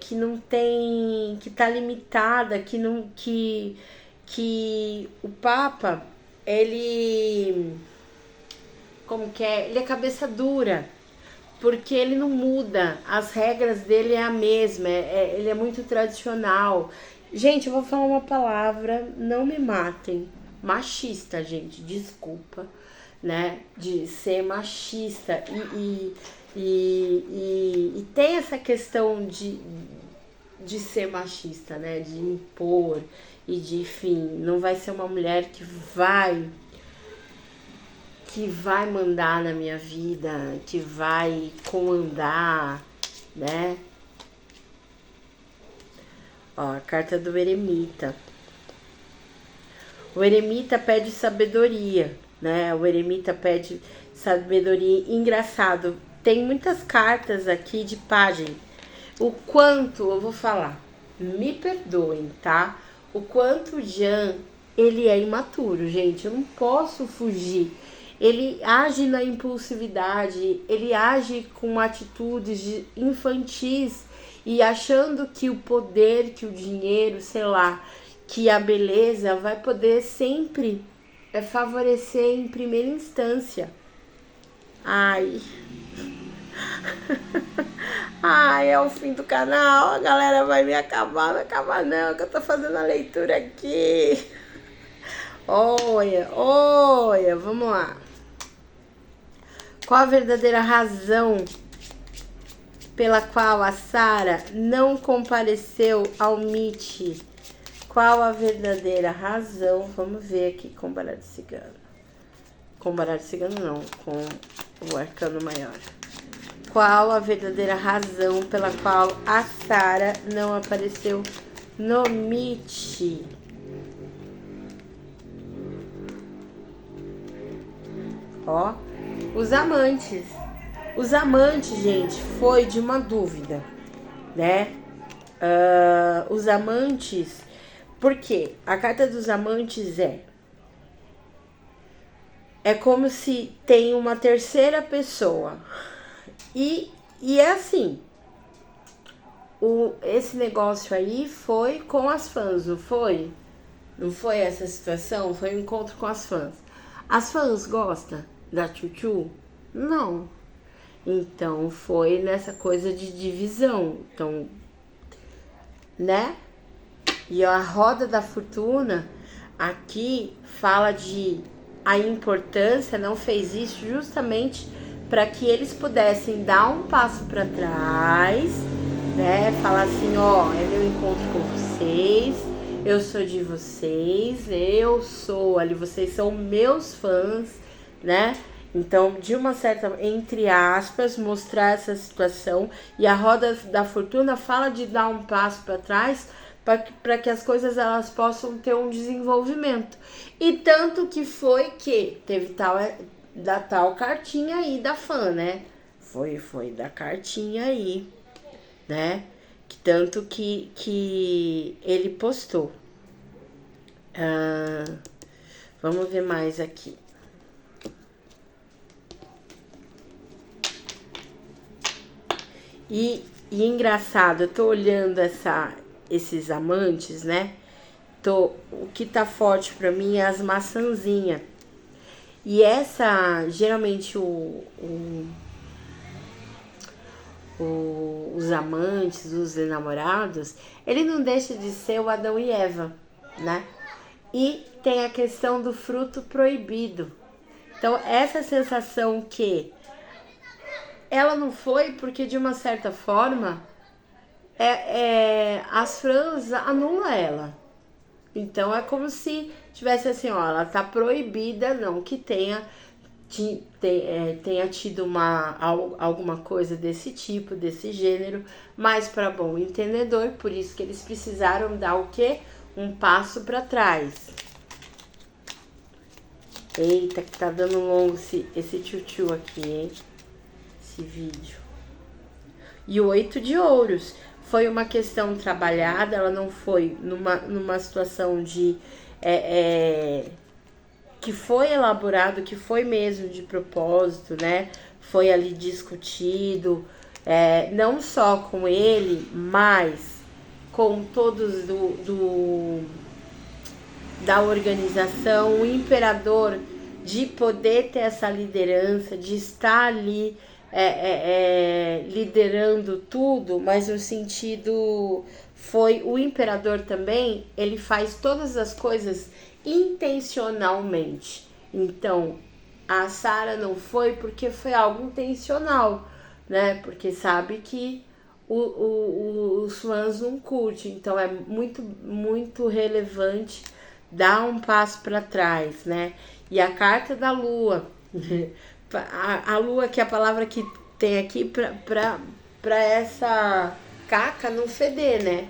que não tem, que tá limitada, que que o Papa, ele... Como que é? Ele é cabeça dura, porque ele não muda, as regras dele é a mesma, ele é muito tradicional. Gente, eu vou falar uma palavra, não me matem. Machista, gente, desculpa, né? De ser machista. E tem essa questão de ser machista, né? De impor e de, enfim, não vai ser uma mulher que vai mandar na minha vida, que vai comandar, né? Ó, a carta do eremita. O eremita pede sabedoria, né? O eremita pede sabedoria. Engraçado, tem muitas cartas aqui de pajem. O quanto, eu vou falar, me perdoem, tá? O quanto o Jan, ele é imaturo, gente. Eu não posso fugir. Ele age na impulsividade, ele age com atitudes infantis e achando que o poder, que o dinheiro, sei lá, que a beleza vai poder sempre favorecer em primeira instância. Ai. Ai, é o fim do canal, a galera vai me acabar, não acabar não, que eu tô fazendo a leitura aqui. Olha, vamos lá. Qual a verdadeira razão pela qual a Sara não compareceu ao meet? Qual a verdadeira razão? Vamos ver aqui com o baralho cigano. Com o baralho cigano não, com o arcano maior. Qual a verdadeira razão pela qual a Sara não apareceu no meet? Ó, os amantes. Os amantes, gente, foi de uma dúvida, né? Os amantes, porque a carta dos amantes é como se tem uma terceira pessoa. E é assim, esse negócio aí foi com as fãs, não foi? Não foi essa situação? Foi um encontro com as fãs. As fãs gostam da Chuchu? Não. Então foi nessa coisa de divisão. Então, né? E a roda da fortuna aqui fala de a importância, não fez isso justamente para que eles pudessem dar um passo para trás, né? Falar assim, ó, é meu encontro com vocês, eu sou de vocês, eu sou ali, vocês são meus fãs, né? Então, de uma certa, entre aspas, mostrar essa situação. E a roda da fortuna fala de dar um passo para trás para que as coisas elas possam ter um desenvolvimento. E tanto que foi que teve tal cartinha aí da fã, né? Foi da cartinha aí, né? Que tanto que ele postou. Vamos ver mais aqui. E engraçado, eu tô olhando esses amantes, né? O que tá forte pra mim é as maçãzinhas. E geralmente os amantes, os enamorados, ele não deixa de ser o Adão e Eva, né? E tem a questão do fruto proibido. Então, essa sensação que ela não foi porque, de uma certa forma, as fãs anulam ela. Então, é como se tivesse assim, ó, ela tá proibida, não que tenha tido alguma coisa desse tipo, desse gênero, mas para bom entendedor, por isso que eles precisaram dar o quê? Um passo para trás. Eita, que tá dando longo esse tchutchu aqui, hein? Esse vídeo. E o 8 de ouros. Foi uma questão trabalhada, ela não foi numa situação de... que foi elaborado, que foi mesmo de propósito, né? Foi ali discutido, não só com ele, mas com todos da organização, o imperador de poder ter essa liderança, de estar ali liderando tudo, mas no sentido foi o imperador também, ele faz todas as coisas intencionalmente. Então, a Sarah não foi porque foi algo intencional, né? Porque sabe que os fãs não curtem, então é muito, muito relevante dar um passo para trás, né? E a carta da lua, a lua, que é a palavra que tem aqui para essa caca não feder, né?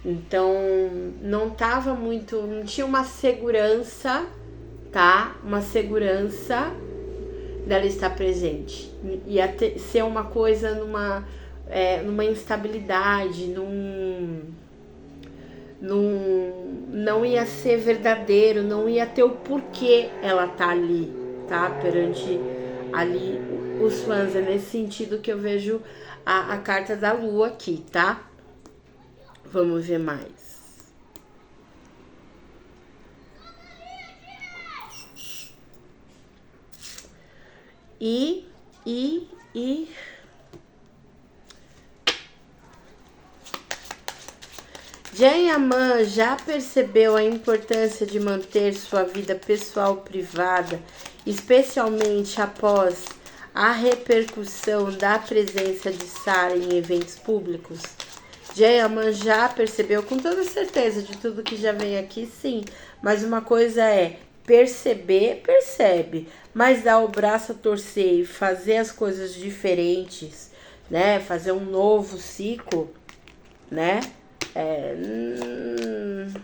Então não tava muito, não tinha uma segurança, tá? Uma segurança dela estar presente. Ia ser uma coisa numa instabilidade, não ia ser verdadeiro, não ia ter o porquê ela tá ali, tá? Perante ali os fãs. É nesse sentido que eu vejo a carta da lua aqui, tá? Vamos ver mais. E Jayaman já percebeu a importância de manter sua vida pessoal privada, especialmente após a repercussão da presença de Sarah em eventos públicos? Jayaman já percebeu, com toda certeza, de tudo que já vem aqui, sim. Mas uma coisa é perceber, percebe, mas dar o braço a torcer e fazer as coisas diferentes, né? Fazer um novo ciclo, né?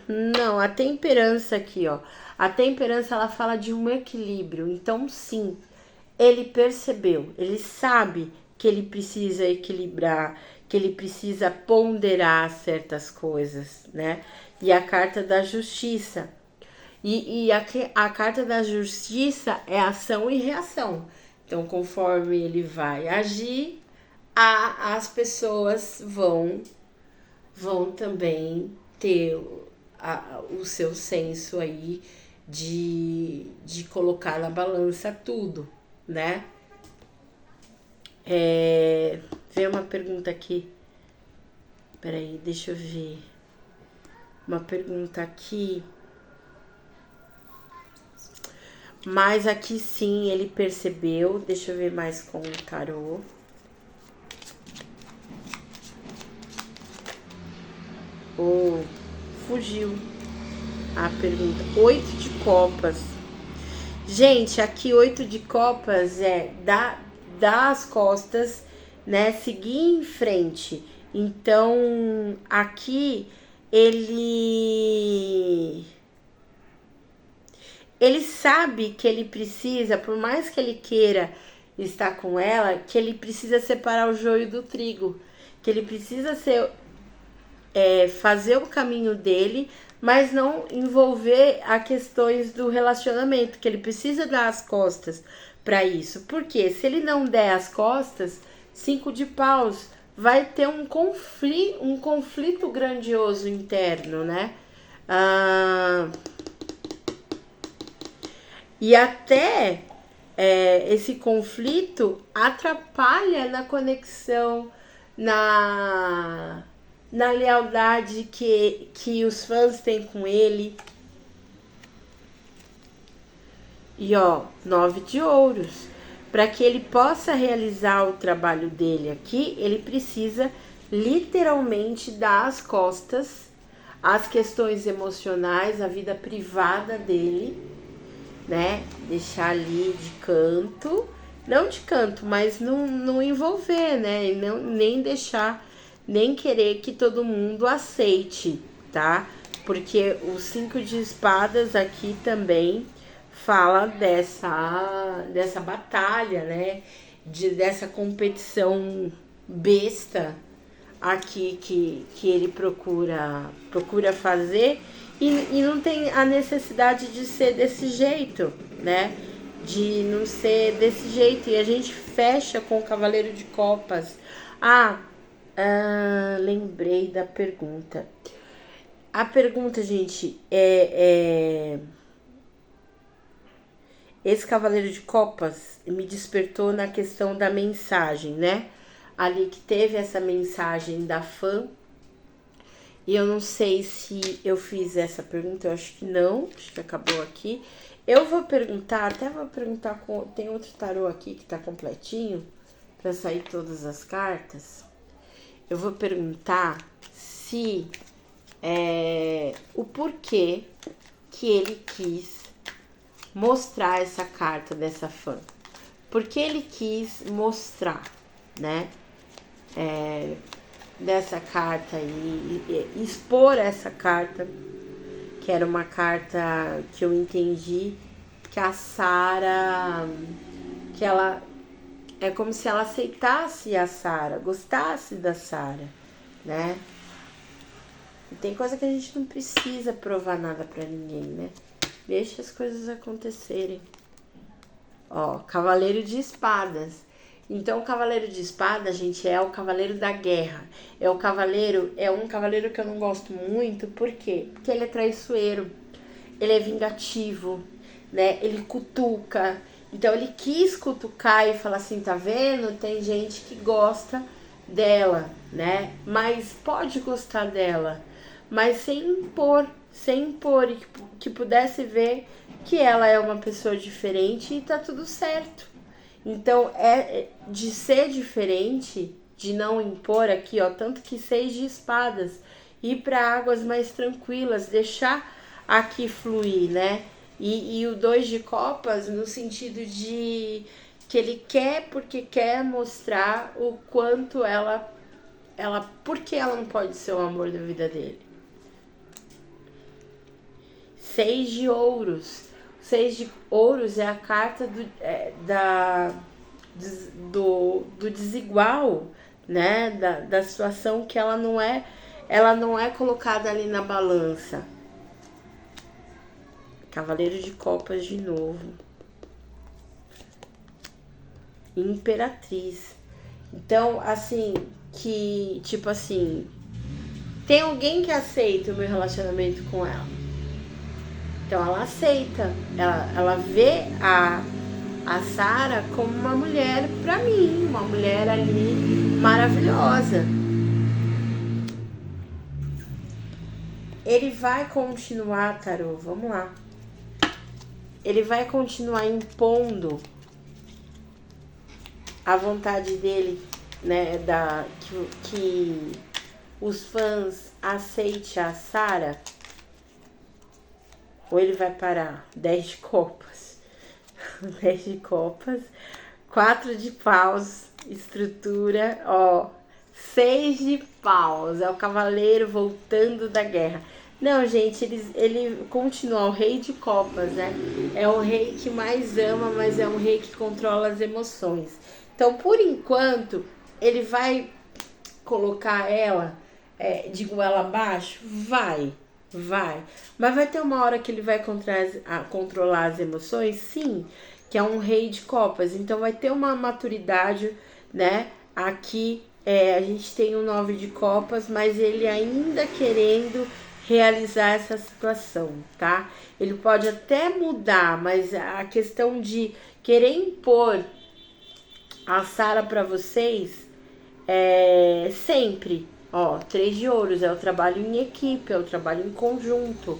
Não, a temperança aqui, ó. A temperança, ela fala de um equilíbrio. Então, sim, ele percebeu, ele sabe que ele precisa equilibrar, que ele precisa ponderar certas coisas, né? E a carta da justiça. E a carta da justiça é ação e reação. Então, conforme ele vai agir, as pessoas vão também ter o seu senso aí de colocar na balança tudo, né? Vem uma pergunta aqui. Peraí, deixa eu ver. Uma pergunta aqui. Mas aqui sim ele percebeu. Deixa eu ver mais com o tarô. Fugiu a pergunta. 8 de copas. Gente, aqui 8 de copas é dar as costas, né? Seguir em frente. Então, aqui ele sabe que ele precisa, por mais que ele queira estar com ela, que ele precisa separar o joio do trigo, que ele precisa fazer o caminho dele, mas não envolver a questões do relacionamento, que ele precisa dar as costas para isso. Porque se ele não der as costas, 5 de paus, vai ter um conflito grandioso interno, né? E até esse conflito atrapalha na conexão, na lealdade que os fãs têm com ele. E ó, 9 de ouros. Para que ele possa realizar o trabalho dele aqui, ele precisa literalmente dar as costas às questões emocionais, à vida privada dele, né? Deixar ali de canto, não de canto, mas não envolver, né? Nem deixar, nem querer que todo mundo aceite, tá? Porque o 5 de espadas aqui também fala dessa batalha, né? Dessa competição besta aqui que ele procura fazer e não tem a necessidade de ser desse jeito, né? De não ser desse jeito. E a gente fecha com o Cavaleiro de Copas. Lembrei da pergunta. A pergunta, gente, esse Cavaleiro de Copas me despertou na questão da mensagem, né? Ali que teve essa mensagem da fã. E eu não sei se eu fiz essa pergunta, eu acho que não, acho que acabou aqui. Eu vou perguntar, tem outro tarô aqui que tá completinho, pra sair todas as cartas. Eu vou perguntar se o porquê que ele quis mostrar essa carta dessa fã. Porque ele quis mostrar, né? Dessa carta e expor essa carta, que era uma carta que eu entendi que a Sara, que ela é como se ela aceitasse a Sara, gostasse da Sara, né? E tem coisa que a gente não precisa provar nada pra ninguém, né? Deixa as coisas acontecerem. Ó, Cavaleiro de Espadas. Então, o Cavaleiro de Espada, gente, é o Cavaleiro da Guerra. É um cavaleiro que eu não gosto muito. Por quê? Porque ele é traiçoeiro. Ele é vingativo, né? Ele cutuca. Então, ele quis cutucar e falar assim, tá vendo? Tem gente que gosta dela, né? Mas pode gostar dela. Mas sem impor, e que pudesse ver que ela é uma pessoa diferente e tá tudo certo. Então, é de ser diferente, de não impor aqui, ó, tanto que 6 de espadas, ir para águas mais tranquilas, deixar aqui fluir, né? E o 2 de copas no sentido de que ele quer, porque quer mostrar o quanto porque ela não pode ser o amor da vida dele. 6 de ouros. 6 de ouros é a carta do desigual, né? Da situação que ela não é colocada ali na balança. Cavaleiro de Copas de novo. Imperatriz. Então, assim, tipo assim, tem alguém que aceita o meu relacionamento com ela. Então ela aceita, ela vê a Sara como uma mulher pra mim, uma mulher ali maravilhosa. Ele vai continuar, tarô, vamos lá. Ele vai continuar impondo a vontade dele, né, que os fãs aceitem a Sara. Ou ele vai parar? 10 de copas. 10 de copas. 4 de paus. Estrutura. Ó. 6 de paus. É o cavaleiro voltando da guerra. Não, gente, ele continua o rei de copas, né? É o rei que mais ama, mas é um rei que controla as emoções. Então, por enquanto, ele vai colocar ela de goela abaixo? Vai. Mas vai ter uma hora que ele vai controlar as emoções? Sim, que é um rei de copas. Então vai ter uma maturidade, né? Aqui a gente tem um 9 de copas, mas ele ainda querendo realizar essa situação, tá? Ele pode até mudar, mas a questão de querer impor a Sara para vocês sempre. Ó, 3 de ouros, é o trabalho em equipe, é o trabalho em conjunto,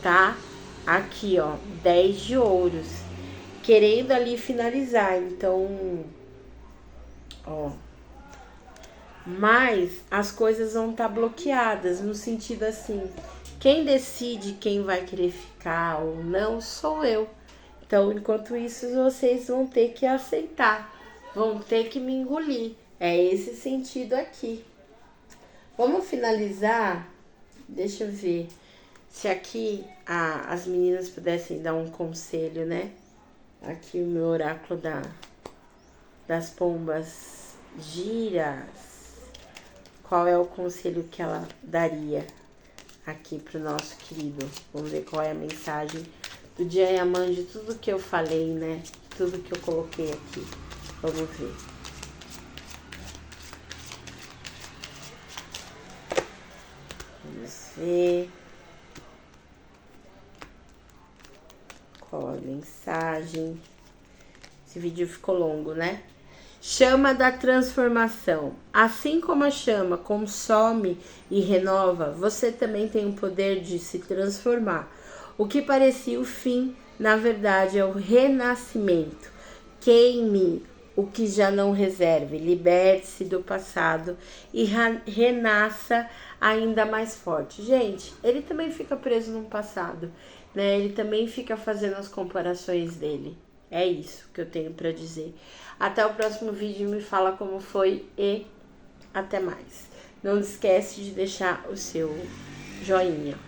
tá? Aqui, ó, 10 de ouros. Querendo ali finalizar, então, ó. Mas as coisas vão estar bloqueadas, no sentido assim, quem decide quem vai querer ficar ou não sou eu. Então, enquanto isso, vocês vão ter que aceitar, vão ter que me engolir. É esse sentido aqui. Vamos finalizar, deixa eu ver, se aqui as meninas pudessem dar um conselho, né? Aqui o meu oráculo das pombas giras. Qual é o conselho que ela daria aqui pro nosso querido? Vamos ver qual é a mensagem do Diamante de tudo que eu falei, né? Tudo que eu coloquei aqui. Vamos ver. Vamos ver. Ó, mensagem. Esse vídeo ficou longo, né? Chama da transformação. Assim como a chama consome e renova, você também tem o poder de se transformar. O que parecia o fim, na verdade, é o renascimento. Queime o que já não reserve, liberte-se do passado e renasça ainda mais forte. Gente, ele também fica preso no passado, né? Ele também fica fazendo as comparações dele. É isso que eu tenho para dizer. Até o próximo vídeo, me fala como foi e até mais. Não esquece de deixar o seu joinha.